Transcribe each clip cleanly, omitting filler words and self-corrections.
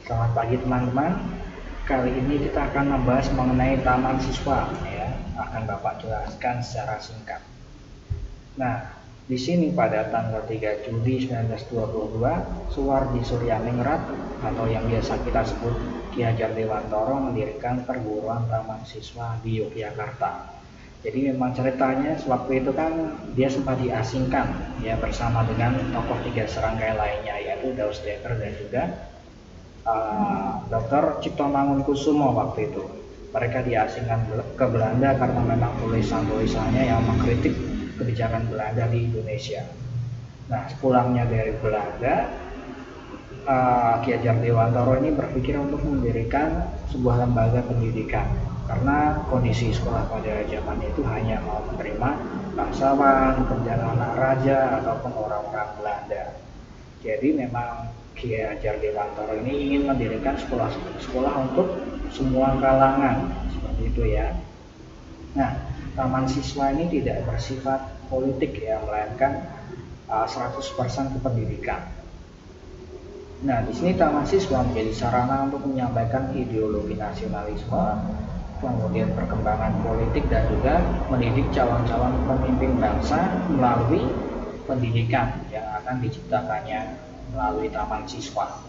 Selamat pagi teman-teman. Kali ini kita akan membahas mengenai taman siswa ya. Akan Bapak jelaskan secara singkat. Nah, di sini pada tanggal 3 Juli 1922, Suwardi Suryaningrat atau yang biasa kita sebut Ki Hajar Dewantara mendirikan perguruan taman siswa di Yogyakarta. Jadi memang ceritanya sewaktu itu kan dia sempat diasingkan ya bersama dengan tokoh tiga serangkai lainnya, yaitu Daus Dekker dan juga Dr. Cipto Mangunkusumo waktu itu. Mereka diasingkan ke Belanda karena memang tulisan-tulisannya yang mengkritik kebijakan Belanda di Indonesia. Nah, sepulangnya dari Belanda, Ki Hajar Dewantara ini berpikir untuk mendirikan sebuah lembaga pendidikan karena kondisi sekolah pada zaman itu hanya mau menerima bangsawan, kemudian anak raja ataupun orang-orang Belanda. Jadi memang Ki Hajar Dewantara ini ingin mendirikan sekolah untuk semua kalangan seperti itu ya. Nah, taman siswa ini tidak bersifat politik ya, melainkan 100% ke pendidikan. Nah, di sini taman siswa menjadi sarana untuk menyampaikan ideologi nasionalisme, kemudian perkembangan politik dan juga mendidik calon-calon pemimpin bangsa melalui pendidikan yang akan diciptakannya melalui taman siswa.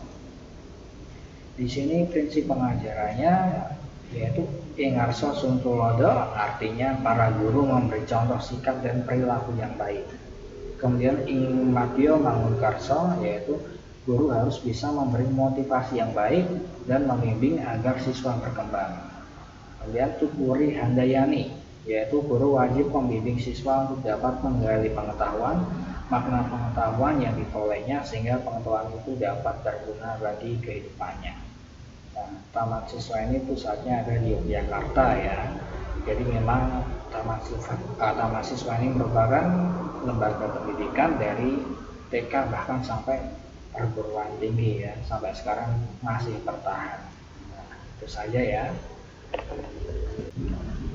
Di sini prinsip pengajarannya yaitu Ingarso Suntulodo, artinya para guru memberi contoh sikap dan perilaku yang baik. Kemudian Ing Matio Mangunkarso, yaitu guru harus bisa memberi motivasi yang baik dan membimbing agar siswa berkembang. Kemudian Tukuri Handayani, yaitu guru wajib membimbing siswa untuk dapat menggali pengetahuan, makna pengetahuan yang diperolehnya sehingga pengetahuan itu dapat berguna bagi kehidupannya. Nah, taman siswa ini pusatnya ada di Yogyakarta ya. Jadi memang taman siswa ini merupakan lembaga pendidikan dari TK bahkan sampai perguruan tinggi ya, sampai sekarang masih bertahan. Nah, itu saja ya.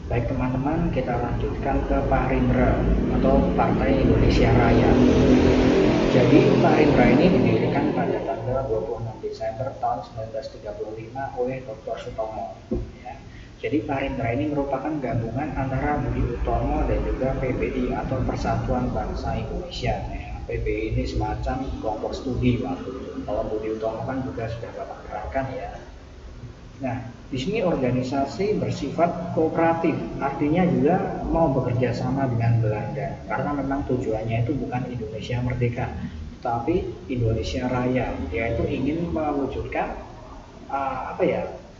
Baik teman-teman, kita lanjutkan ke Parindra atau Partai Indonesia Raya. Jadi Parindra ini didirikan pada tanggal 26 Desember tahun 1935 oleh Dr. Sutomo. Ya. Jadi Parindra ini merupakan gabungan antara Budi Utomo dan juga PBI atau Persatuan Bangsa Indonesia. Ya. PBI ini semacam kelompok studi waktu itu. Kalau Budi Utomo kan juga sudah Bapak gerakan ya. Nah, di sini organisasi bersifat kooperatif, artinya juga mau bekerja sama dengan Belanda, karena memang tujuannya itu bukan Indonesia merdeka, tapi Indonesia Raya, yaitu ingin mewujudkan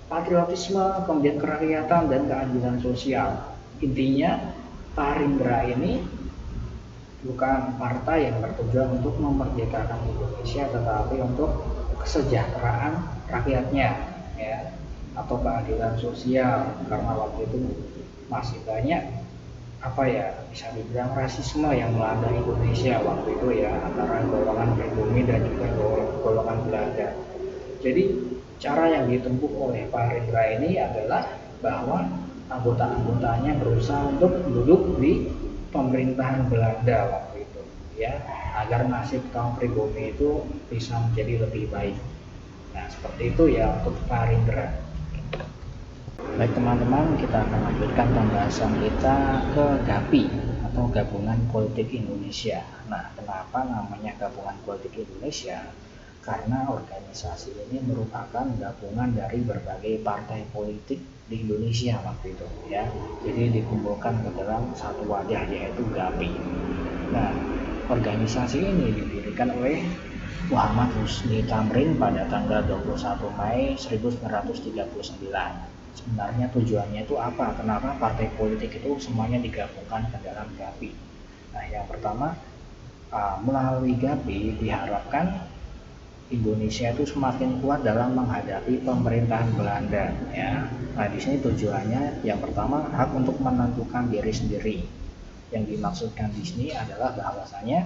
patriotisme, kemudian kerakyatan dan keadilan sosial. Intinya, Parindra ini bukan partai yang bertujuan untuk memerdekakan Indonesia, tetapi untuk kesejahteraan rakyatnya, ya, atau keadilan sosial, karena waktu itu masih banyak bisa dibilang rasisme yang melanda Indonesia waktu itu ya, antara golongan pribumi dan juga golongan Belanda. Jadi cara yang ditempuh oleh Parindra ini adalah bahwa anggota-anggotanya berusaha untuk duduk di pemerintahan Belanda waktu itu ya, agar nasib kaum pribumi itu bisa menjadi lebih baik. Nah, seperti itu ya untuk Parindra. Baik teman-teman, kita akan lanjutkan pembahasan kita ke GAPI atau Gabungan Politik Indonesia. Nah, kenapa namanya Gabungan Politik Indonesia? Karena organisasi ini merupakan gabungan dari berbagai partai politik di Indonesia waktu itu ya. Jadi dikumpulkan ke dalam satu wadah, yaitu GAPI. Nah, organisasi ini didirikan oleh Muhammad Husni Tamrin pada tanggal 21 Mei 1939. Sebenarnya tujuannya itu apa? Kenapa partai politik itu semuanya digabungkan ke dalam GAPI? Nah, yang pertama, melalui GAPI diharapkan Indonesia itu semakin kuat dalam menghadapi pemerintahan Belanda. Ya. Nah, di sini tujuannya yang pertama, hak untuk menentukan diri sendiri. Yang dimaksudkan di sini adalah bahwasanya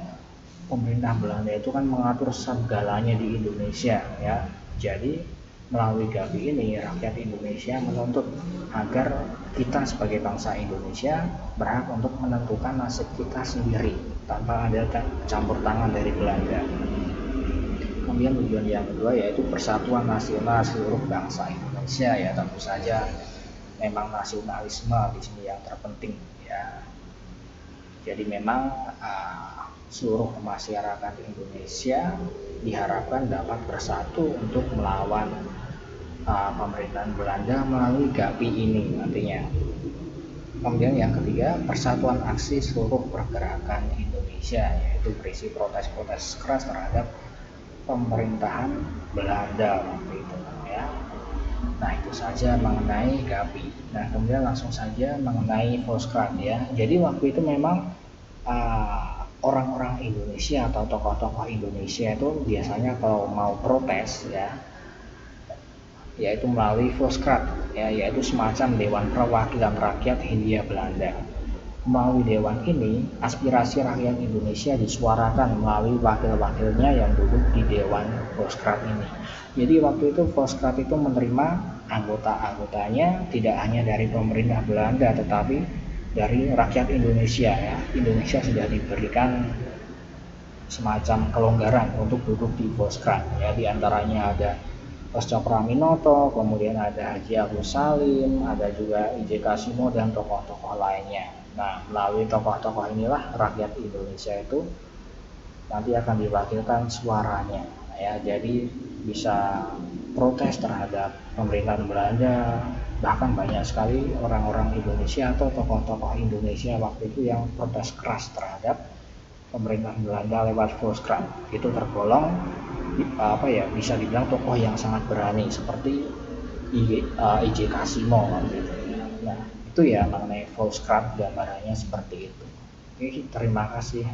pemerintah Belanda itu kan mengatur segalanya di Indonesia. Ya. Jadi melalui GAPI ini, rakyat Indonesia menuntut agar kita sebagai bangsa Indonesia berhak untuk menentukan nasib kita sendiri tanpa ada campur tangan dari Belanda. Kemudian tujuan yang kedua yaitu persatuan nasional seluruh bangsa Indonesia, ya tentu saja memang nasionalisme di sini yang terpenting ya. Jadi memang seluruh masyarakat Indonesia diharapkan dapat bersatu untuk melawan pemerintahan Belanda melalui GAPI ini nantinya. Kemudian yang ketiga, persatuan aksi seluruh pergerakan Indonesia, yaitu berisi protes-protes keras terhadap pemerintahan Belanda waktu itu ya. Nah, itu saja mengenai GAPI. Nah, kemudian langsung saja mengenai Volkskrant ya. Jadi waktu itu memang orang-orang Indonesia atau tokoh-tokoh Indonesia itu biasanya kalau mau protes ya, yaitu melalui Volkskrant ya, yaitu semacam Dewan Perwakilan Rakyat Hindia Belanda. Melalui dewan ini, aspirasi rakyat Indonesia disuarakan melalui wakil-wakilnya yang duduk di Dewan Volkskrant ini. Jadi waktu itu Volkskrant itu menerima anggota-anggotanya tidak hanya dari pemerintah Belanda tetapi dari rakyat Indonesia ya. Indonesia sudah diberikan semacam kelonggaran untuk duduk di Volkskrant ya, di antaranya ada Mas Cokroaminoto, kemudian ada Haji Agus Salim, ada juga I.J. Kasimo dan tokoh-tokoh lainnya. Nah, melalui tokoh-tokoh inilah rakyat Indonesia itu nanti akan diwakilkan suaranya ya. Jadi bisa protes terhadap pemerintahan Belanda, bahkan banyak sekali orang-orang Indonesia atau tokoh-tokoh Indonesia waktu itu yang protes keras terhadap pemerintahan Belanda lewat Volkskrant. Itu tergolong bisa dibilang tokoh yang sangat berani seperti I.J. Kasimo gitu. Nah, itu ya mengenai Volkskrant gambarannya seperti itu. Oke, terima kasih.